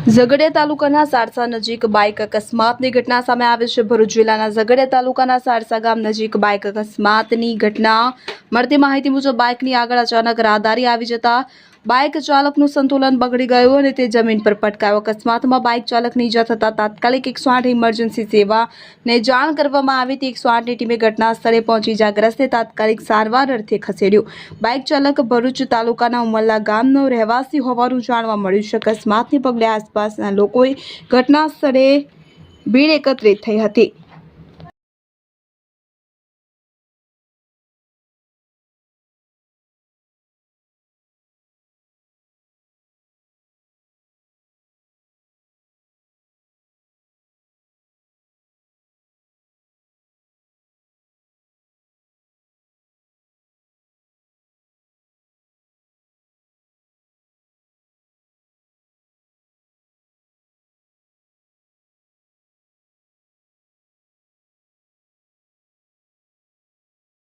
ઝઘડિયા તાલુકાના સારસા નજીક બાઇક અકસ્માતની ઘટના સામે આવી છે। ભરૂચ જિલ્લાના ઝઘડિયા તાલુકાના સારસા ગામ નજીક બાઇક અકસ્માતની ઘટના મળતી માહિતી મુજબ બાઇકની આગળ અચાનક રાહદારી આવી જતા બાઇક ચાલકનું સંતુલન બગડી ગયું અને તે જમીન પર પટકાયો। અકસ્માતમાં બાઇક ચાલકને ઈજા થતા તાત્કાલિક 108 ઇમરજન્સી સેવાને જાણ કરવામાં આવી હતી। 108ની ટીમે ઘટના સ્થળે પહોંચી ઇજાગ્રસ્તને તાત્કાલિક સારવાર અર્થે ખસેડ્યો। બાઇક ચાલક ભરૂચ તાલુકાના ઉમરલા ગામનો રહેવાસી હોવાનું જાણવા મળ્યું છે। અકસ્માતને પગલે આસપાસના લોકોએ ઘટના સ્થળે ભીડ એકત્રિત થઈ હતી।